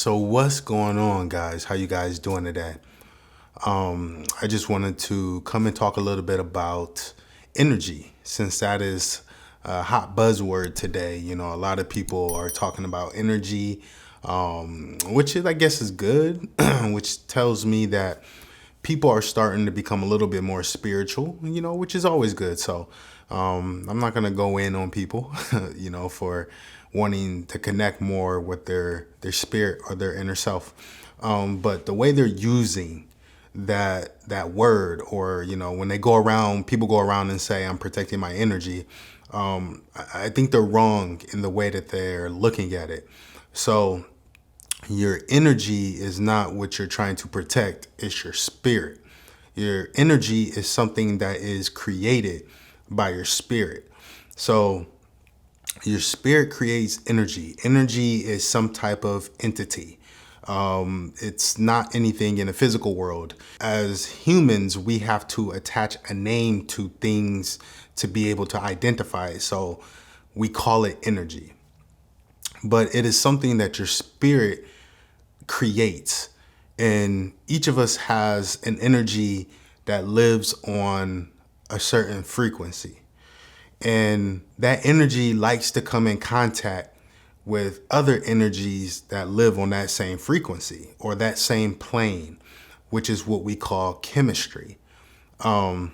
So what's going on, guys? How you guys doing today? I just wanted to come and talk a little bit about energy, since that is a hot buzzword today. You know, a lot of people are talking about energy, which is, I guess, is good, which tells me that people are starting to become a little bit more spiritual, which is always good. So I'm not going to go in on people, for wanting to connect more with their spirit or their inner self. But the way they're using that word, or, when they go around, people go around and say, I'm protecting my energy. I think they're wrong in the way that they're looking at it. So your energy is not what you're trying to protect, it's your spirit. Your energy is something that is created by your spirit. So your spirit creates energy. Energy is some type of entity. It's not anything in the physical world. As humans, we have to attach a name to things to be able to identify it. So we call it energy. But it is something that your spirit creates. And each of us has an energy that lives on a certain frequency. And that energy likes to come in contact with other energies that live on that same frequency or that same plane, which is what we call chemistry. When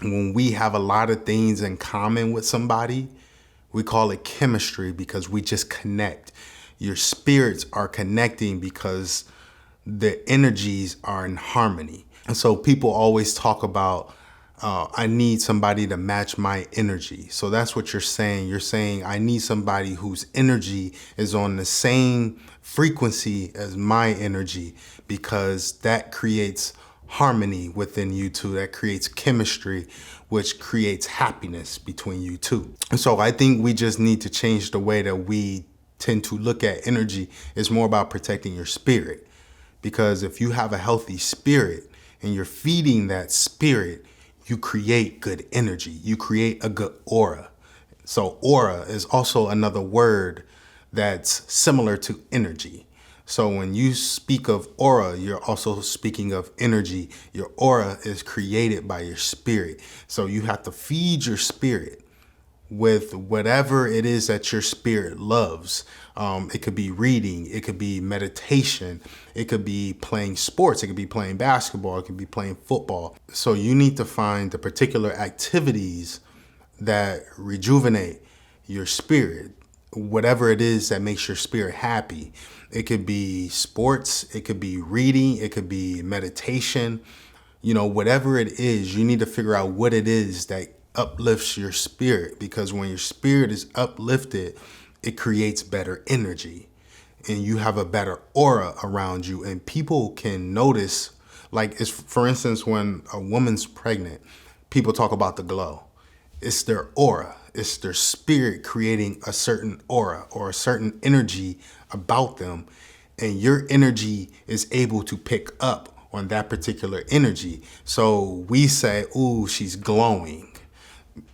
we have a lot of things in common with somebody, we call it chemistry because we just connect. Your spirits are connecting because the energies are in harmony. And so people always talk about, I need somebody to match my energy. So that's what you're saying. You're saying, I need somebody whose energy is on the same frequency as my energy, because that creates harmony within you two. That creates chemistry, which creates happiness between you two. And so I think we just need to change the way that we tend to look at energy. It's more about protecting your spirit, because if you have a healthy spirit and you're feeding that spirit, you create good energy. You create a good aura. So aura is also another word that's similar to energy. So when you speak of aura, you're also speaking of energy. Your aura is created by your spirit. So you have to feed your spirit with whatever it is that your spirit loves. It could be reading, it could be meditation, it could be playing sports, it could be playing basketball, it could be playing football. So you need to find the particular activities that rejuvenate your spirit, whatever it is that makes your spirit happy. It could be sports, it could be reading, it could be meditation. Whatever it is, you need to figure out what it is that uplifts your spirit, because when your spirit is uplifted, it creates better energy and you have a better aura around you. And people can notice, like, for instance, when a woman's pregnant, people talk about the glow. It's their aura. It's their spirit creating a certain aura or a certain energy about them. And your energy is able to pick up on that particular energy. So we say, ooh, she's glowing.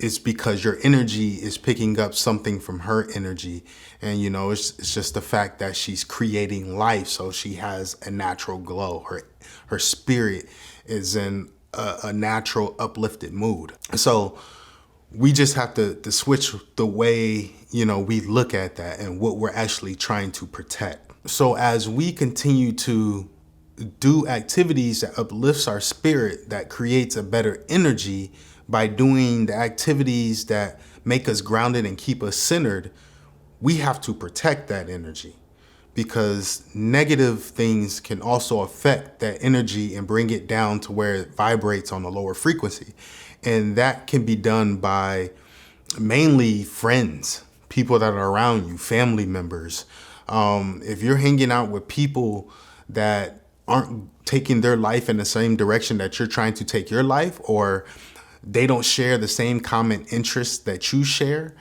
It's because your energy is picking up something from her energy. And, it's just the fact that she's creating life. So she has a natural glow. Her spirit is in a natural uplifted mood. So we just have to switch the way, we look at that and what we're actually trying to protect. So as we continue to do activities that uplifts our spirit, that creates a better energy, by doing the activities that make us grounded and keep us centered, we have to protect that energy, because negative things can also affect that energy and bring it down to where it vibrates on a lower frequency. And that can be done by mainly friends, people that are around you, family members. If you're hanging out with people that aren't taking their life in the same direction that you're trying to take your life, or they don't share the same common interests that you share,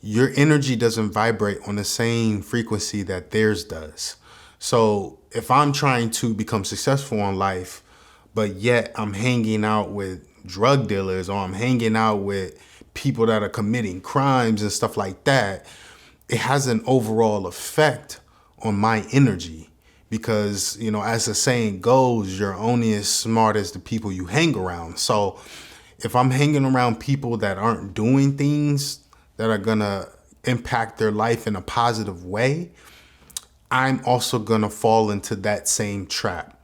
your energy doesn't vibrate on the same frequency that theirs does. So if I'm trying to become successful in life, but yet I'm hanging out with drug dealers, or I'm hanging out with people that are committing crimes and stuff like that, it has an overall effect on my energy. because, as the saying goes, you're only as smart as the people you hang around. So if I'm hanging around people that aren't doing things that are going to impact their life in a positive way, I'm also going to fall into that same trap.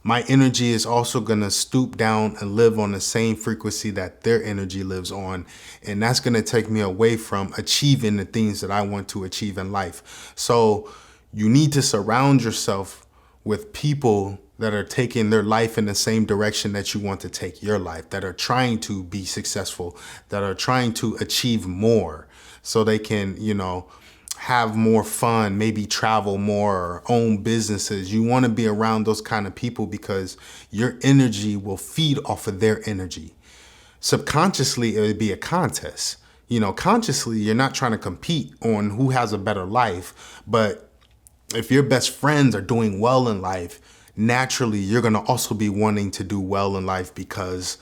My energy is also going to stoop down and live on the same frequency that their energy lives on. And that's going to take me away from achieving the things that I want to achieve in life. So you need to surround yourself with people that are taking their life in the same direction that you want to take your life, that are trying to be successful, that are trying to achieve more so they can, have more fun, maybe travel more, or own businesses. You want to be around those kind of people because your energy will feed off of their energy. Subconsciously, it would be a contest. Consciously, you're not trying to compete on who has a better life. But if your best friends are doing well in life, naturally, you're going to also be wanting to do well in life because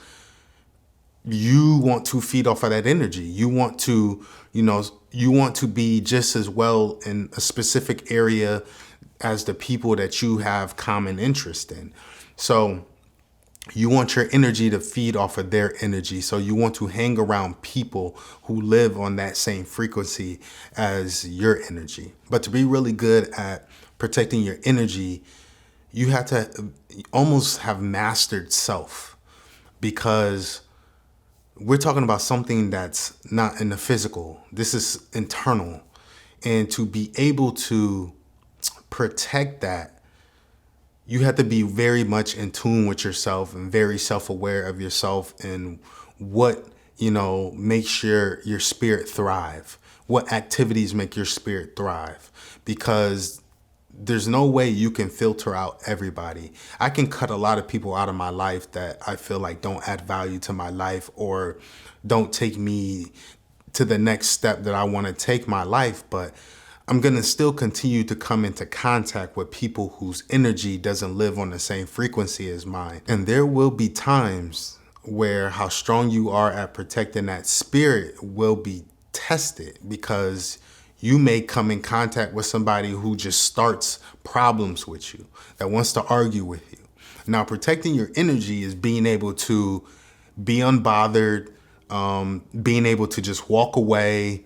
you want to feed off of that energy. You want to, you want to be just as well in a specific area as the people that you have common interest in. So you want your energy to feed off of their energy. So you want to hang around people who live on that same frequency as your energy. But to be really good at protecting your energy, you have to almost have mastered self, because we're talking about something that's not in the physical. This is internal. And to be able to protect that, you have to be very much in tune with yourself and very self-aware of yourself and what, makes your spirit thrive. What activities make your spirit thrive? Because there's no way you can filter out everybody. I can cut a lot of people out of my life that I feel like don't add value to my life or don't take me to the next step that I want to take my life. But I'm going to still continue to come into contact with people whose energy doesn't live on the same frequency as mine. And there will be times where how strong you are at protecting that spirit will be tested, because you may come in contact with somebody who just starts problems with you, that wants to argue with you. Now, protecting your energy is being able to be unbothered, being able to just walk away,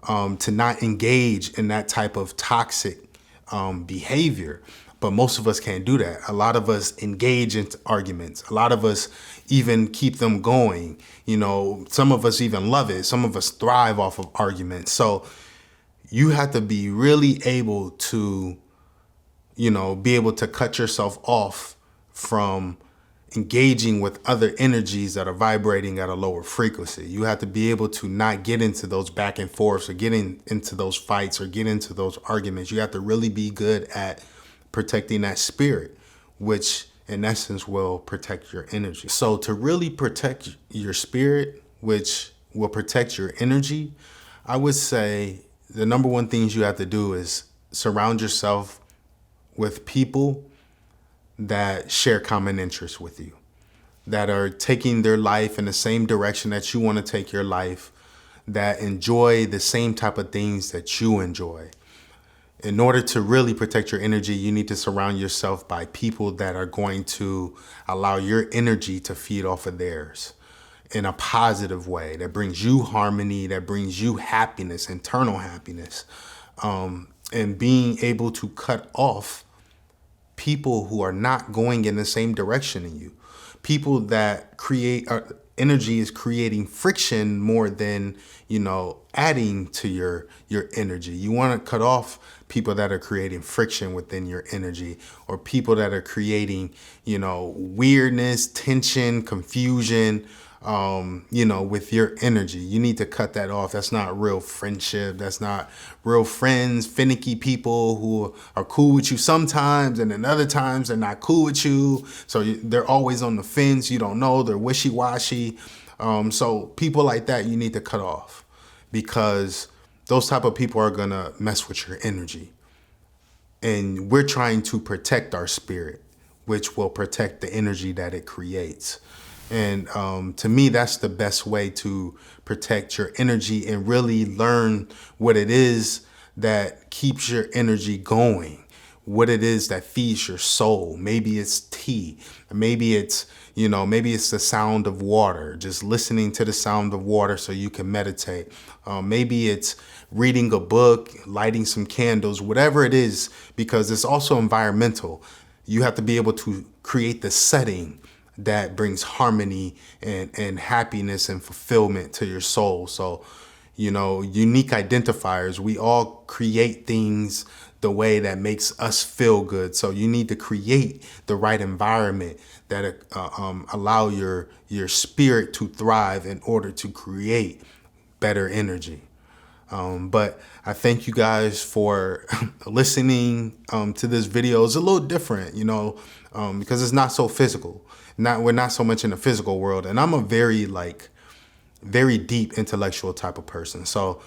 to not engage in that type of toxic behavior. But most of us can't do that. A lot of us engage in arguments. A lot of us even keep them going. Some of us even love it. Some of us thrive off of arguments. So you have to be really able to, be able to cut yourself off from engaging with other energies that are vibrating at a lower frequency. You have to be able to not get into those back and forths or get into those fights or get into those arguments. You have to really be good at protecting that spirit, which in essence will protect your energy. So to really protect your spirit, which will protect your energy, I would say the number one things you have to do is surround yourself with people that share common interests with you, that are taking their life in the same direction that you want to take your life, that enjoy the same type of things that you enjoy. In order to really protect your energy, you need to surround yourself by people that are going to allow your energy to feed off of theirs in a positive way, that brings you harmony, that brings you happiness, internal happiness, and being able to cut off people who are not going in the same direction in you. People that create energy is creating friction more than, adding to your energy. You want to cut off people that are creating friction within your energy, or people that are creating, weirdness, tension, confusion, with your energy. You need to cut that off. That's not real friendship. That's not real friends. Finicky people who are cool with you sometimes, and then other times they're not cool with you. So they're always on the fence. You don't know. They're wishy-washy. So people like that, you need to cut off, because those type of people are going to mess with your energy. And we're trying to protect our spirit, which will protect the energy that it creates. And to me, that's the best way to protect your energy and really learn what it is that keeps your energy going. what it is that feeds your soul. Maybe it's tea. Maybe it's, maybe it's the sound of water, just listening to the sound of water so you can meditate. Maybe it's reading a book, lighting some candles, whatever it is, because it's also environmental. You have to be able to create the setting that brings harmony and happiness and fulfillment to your soul. So, unique identifiers. We all create things the way that makes us feel good. So you need to create the right environment that allow your spirit to thrive in order to create better energy. But I thank you guys for listening to this video. It's a little different, because it's not so physical. We're not so much in the physical world, and I'm a very deep intellectual type of person. So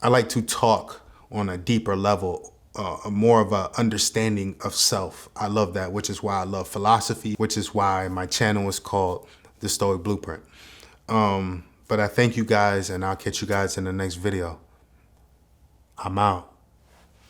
I like to talk on a deeper level, more of a understanding of self. I love that, which is why I love philosophy, which is why my channel is called The Stoic Blueprint. But I thank you guys, and I'll catch you guys in the next video. I'm out.